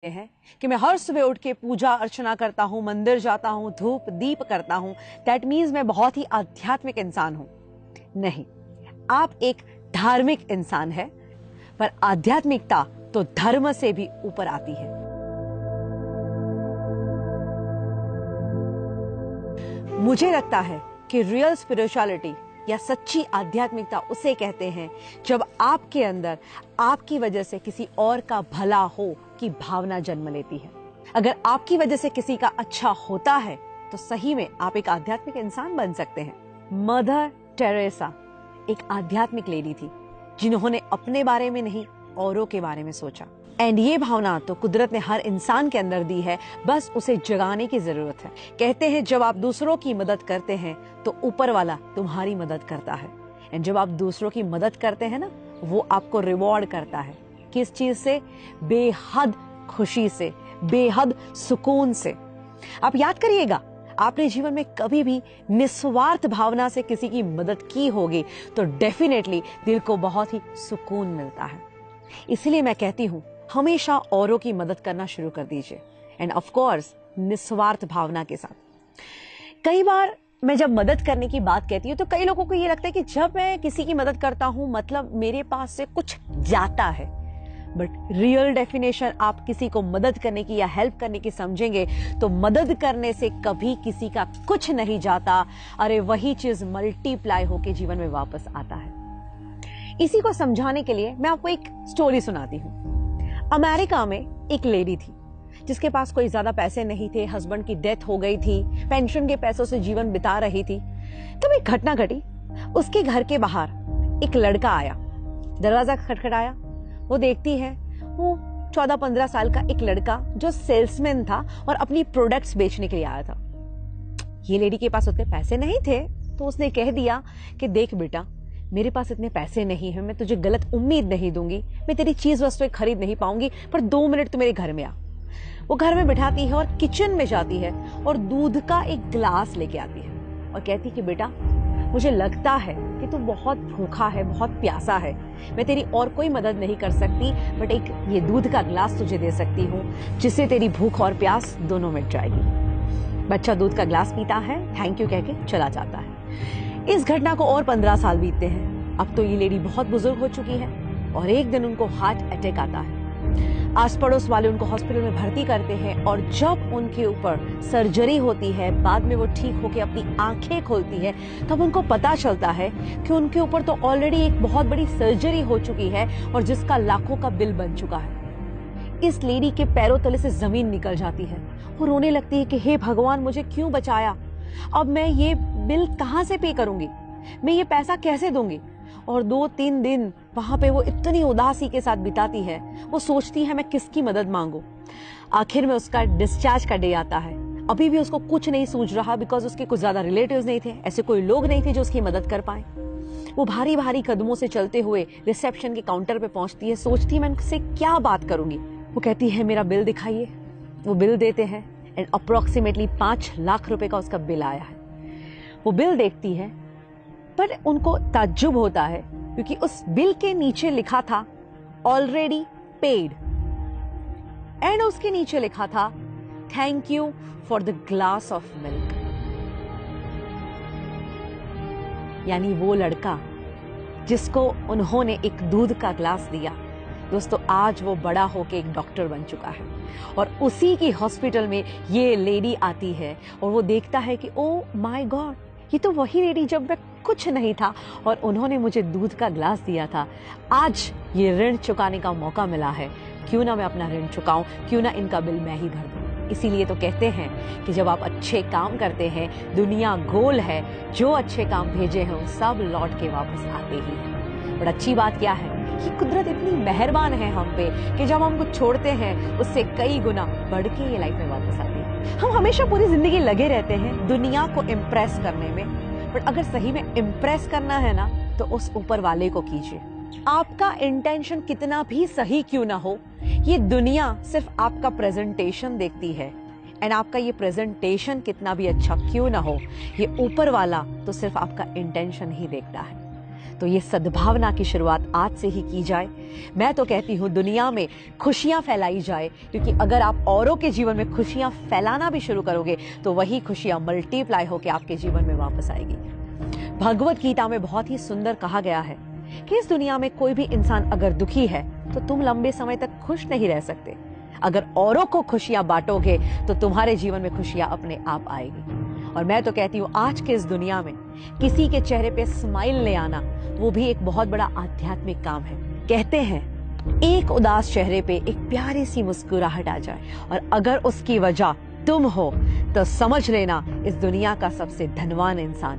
हैं कि मैं हर सुबह उठ के पूजा अर्चना करता हूं, मंदिर जाता हूं, धूप दीप करता हूं, दैट मीन्स मैं बहुत ही आध्यात्मिक इंसान हूं। नहीं, आप एक धार्मिक इंसान है, पर आध्यात्मिकता तो धर्म से भी ऊपर आती है। मुझे लगता है कि रियल स्पिरिचुअलिटी या सच्ची आध्यात्मिकता उसे कहते हैं जब आपके अंदर आपकी वजह से किसी और का भला हो की भावना जन्म लेती है। अगर आपकी वजह से किसी का अच्छा होता है तो सही में आप एक आध्यात्मिक इंसान बन सकते हैं। मदर टेरेसा एक आध्यात्मिक लेडी थी जिन्होंने अपने बारे में नहीं औरों के बारे में सोचा। एंड ये भावना तो कुदरत ने हर इंसान के अंदर दी है, बस उसे जगाने की जरूरत है। कहते हैं जब आप दूसरों की मदद करते हैं तो ऊपर वाला तुम्हारी मदद करता है। एंड जब आप दूसरों की मदद करते हैं ना, वो आपको रिवॉर्ड करता है। किस चीज से? बेहद खुशी से, बेहद सुकून से। आप याद करिएगा, आपने जीवन में कभी भी निस्वार्थ भावना से किसी की मदद की होगी तो डेफिनेटली दिल को बहुत ही सुकून मिलता है। इसलिए मैं कहती हूं, हमेशा औरों की मदद करना शुरू कर दीजिए, एंड ऑफ कोर्स निस्वार्थ भावना के साथ। कई बार मैं जब मदद करने की बात कहती हूँ तो कई लोगों को ये लगता है कि जब मैं किसी की मदद करता हूँ मतलब मेरे पास से कुछ जाता है। बट रियल डेफिनेशन आप किसी को मदद करने की या हेल्प करने की समझेंगे तो मदद करने से कभी किसी का कुछ नहीं जाता। अरे वही चीज मल्टीप्लाई होके जीवन में वापस आता है। इसी को समझाने के लिए मैं आपको एक स्टोरी सुनाती हूँ। अमेरिका में एक लेडी थी जिसके पास कोई ज्यादा पैसे नहीं थे, हस्बैंड की डेथ हो गई थी, पेंशन के पैसों से जीवन बिता रही थी। तब एक घटना घटी। उसके घर के बाहर एक लड़का आया, दरवाजा खटखटाया। वो देखती है, वो 14-15 साल का एक लड़का जो सेल्समैन था और अपनी प्रोडक्ट्स बेचने के लिए आया था। ये लेडी के पास उतने पैसे नहीं थे तो उसने कह दिया कि देख बेटा, मेरे पास इतने पैसे नहीं है, मैं तुझे गलत उम्मीद नहीं दूंगी, मैं तेरी चीज वस्तुएं खरीद नहीं पाऊंगी, पर 2 मिनट तू मेरे घर में आ। वो घर में बिठाती है और किचन में जाती है और दूध का एक गिलास लेके आती है और कहती है कि बेटा, मुझे लगता है कि तू बहुत भूखा है, बहुत प्यासा है, मैं तेरी और कोई मदद नहीं कर सकती, बट एक ये दूध का गिलास तुझे दे सकती हूँ जिससे तेरी भूख और प्यास दोनों मिट जाएगी। बच्चा दूध का गिलास पीता है, थैंक यू कह के चला जाता है। इस घटना को और 15 साल बीतते हैं। अब तो ये लेडी बहुत बुजुर्ग हो चुकी है और एक दिन उनको हार्ट अटैक आता है। आस पड़ोस वाले उनको हॉस्पिटल में भर्ती करते हैं और जब उनके ऊपर सर्जरी होती है, बाद में वो ठीक होकर अपनी आंखें खोलती है, तब उनको पता चलता है कि उनके ऊपर तो ऑलरेडी एक बहुत बड़ी सर्जरी हो चुकी है और जिसका लाखों का बिल बन चुका है। इस लेडी के पैरों तले से जमीन निकल जाती है और रोने लगती है कि हे भगवान, मुझे क्यों बचाया? अब मैं ये बिल कहां से पे करूंगी, मैं ये पैसा कैसे दूंगी? और 2-3 दिन वहां पे वो इतनी उदासी के साथ बिताती है। वो सोचती है मैं किसकी मदद मांगू। आखिर में उसका डिस्चार्ज का डे आता है। अभी भी उसको कुछ नहीं सूझ रहा, बिकॉज उसके कुछ ज्यादा रिलेटिव्स नहीं थे, ऐसे कोई लोग नहीं थे जो उसकी मदद कर पाए। वो भारी भारी कदमों से चलते हुए रिसेप्शन के काउंटर पे पहुंचती है। सोचती है मैं उनसे क्या बात करूंगी। वो कहती है मेरा बिल दिखाइए। वो बिल देते हैं एंड अप्रोक्सीमेटली 5 लाख रुपए का उसका बिल आया है। वो बिल देखती है पर उनको ताज्जुब होता है क्योंकि उस बिल के नीचे लिखा था ऑलरेडी पेड, एंड उसके नीचे लिखा था thank you for the glass of milk. यानी वो लड़का जिसको उन्होंने एक दूध का ग्लास दिया, दोस्तों आज वो बड़ा होके एक डॉक्टर बन चुका है और उसी की हॉस्पिटल में ये लेडी आती है और वो देखता है कि ओ माय गॉड, ये तो वही लेडी जब मैं कुछ नहीं था और उन्होंने मुझे दूध का ग्लास दिया था। आज ये ऋण चुकाने का मौका मिला है, क्यों ना मैं अपना ऋण चुकाऊं, क्यों ना इनका बिल मैं ही भर दूं। इसीलिए तो कहते हैं कि जब आप अच्छे काम करते हैं, दुनिया गोल है, जो अच्छे काम भेजे हैं सब लौट के वापस आते ही हैं। बट अच्छी बात क्या है कि कुदरत इतनी मेहरबान है हम पे कि जब हम कुछ छोड़ते हैं उससे कई गुना बढ़ के ये लाइफ में वापस आती है। हम हमेशा पूरी जिंदगी लगे रहते हैं दुनिया को इम्प्रेस करने में, बट अगर सही में इम्प्रेस करना है ना तो उस ऊपर वाले को कीजिए। आपका इंटेंशन कितना भी सही क्यों ना हो, ये दुनिया सिर्फ आपका प्रेजेंटेशन देखती है, एंड आपका ये प्रेजेंटेशन कितना भी अच्छा क्यों ना हो, ये ऊपर वाला तो सिर्फ आपका इंटेंशन ही देखता है। तो ये सद्भावना की शुरुआत आज से ही की जाए। मैं तो कहती हूँ दुनिया में खुशियाँ फैलाई जाए, क्योंकि अगर आप औरों के जीवन में खुशियाँ फैलाना भी शुरू करोगे तो वही खुशियाँ मल्टीप्लाई होकर आपके जीवन में वापस आएगी। भगवत गीता में बहुत ही सुंदर कहा गया है कि इस दुनिया में कोई भी इंसान अगर दुखी है तो तुम लंबे समय तक खुश नहीं रह सकते। अगर औरों को खुशियां बांटोगे तो तुम्हारे जीवन में खुशियां अपने आप आएगी। और मैं तो कहती हूँ आज के इस दुनिया में किसी के चेहरे पे स्माइल ले आना वो भी एक बहुत बड़ा आध्यात्मिक काम है। कहते हैं एक उदास चेहरे पे एक प्यारी सी मुस्कुराहट आ जाए और अगर उसकी वजह तुम हो तो समझ लेना इस दुनिया का सबसे धनवान इंसान